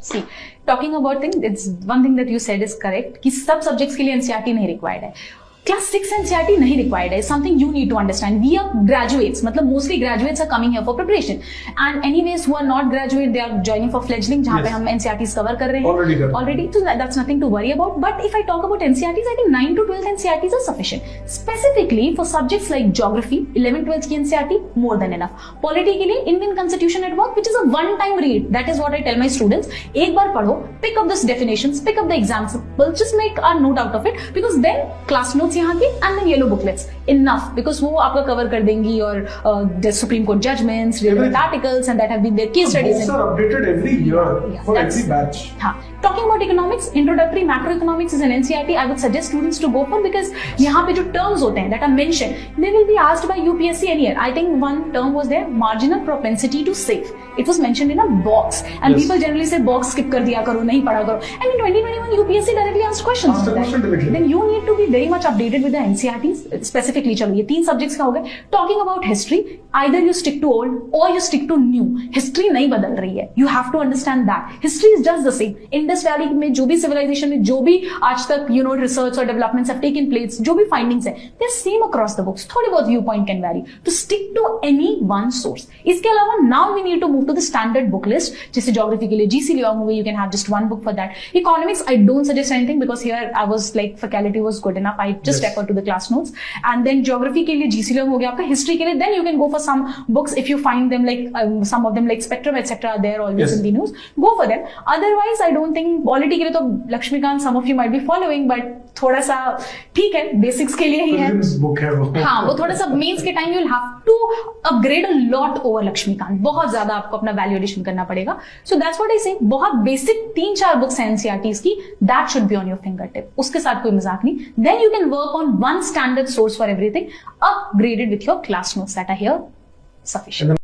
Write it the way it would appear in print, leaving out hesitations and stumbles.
See, talking about things, it's one thing that you said is correct कि सब subjects के लिए NCERT नहीं required है. Class 6 NCERT नहीं required है. Something you need to understand. We are graduates. मतलब mostly graduates are coming here for preparation. And anyways, who are not graduate, they are joining for fledgling, जहाँ पे हम NCERTs cover कर रहे हैं. Already, so that's nothing to worry about. But if I talk about NCERTs, I think 9 to 12 NCERTs are sufficient. Specifically for subjects like geography, 11, 12 की NCERT more than enough. Polity के लिए Indian Constitution at Work, which is a one-time read. That is what I tell my students. एक बार पढ़ो, pick up this definitions, pick up the examples, just make a note out of it, because then class notes यहाँ की and then yellow booklets enough, because वो आपका cover कर देंगी और the Supreme Court judgments, relevant articles, and that have been their case studies. Books are updated every year for every batch. हाँ. Talking about economics, introductory macroeconomics is an NCERT I would suggest students to go for, because यहाँ पे जो terms होते हैं that are mentioned, they will be asked by UPSC any year. I think one term was there, marginal propensity to save. It was mentioned in a box, and yes, people generally say box skip कर दिया करो, नहीं पढ़ा करो. And in 2021 UPSC directly asked questions on that. Then you need to be very much updated with the NCERTs specifically. चलो ये 3 subjects का हो गया. Talking about history, either you stick to old or you stick to new. History नहीं बदल रही है. You have to understand that. History is just the same. Indus Valley में जो भी civilization में जो भी आज तक research or developments have taken place, जो भी findings है, they're same across the books. थोड़ी बहुत viewpoint can vary. To stick to any one source. इसके अलावा now we need to move to the standard book list. जैसे geography के लिए GC लिया हुआ, you can have just one book for that. Economics I don't suggest anything, because here I was like faculty was good enough. I just refer to the class notes. And then geography के लिए GC लिया हो गया आपका. History के लिए then you can go for some books if you find them like some of them like Spectrum etc. are there always in the news. Go for them. Otherwise I don't think polity के लिए तो Laxmikant some of you might be following, but थोड़ा सा ठीक है, basics के लिए ही है. बुक है वो. हाँ, वो थोड़ा सा मेंस के time you'll have to upgrade a lot over Laxmikanth. बहुत ज्यादा आपको अपना वैल्यू एडिशन करना पड़ेगा. So that's what I say. बहुत बेसिक 3-4 बुक्स हैं NCERTs की. That should be on your fingertip. उसके साथ कोई मजाक नहीं. Then you can work on one standard source for everything, upgraded with your class notes that are here sufficient.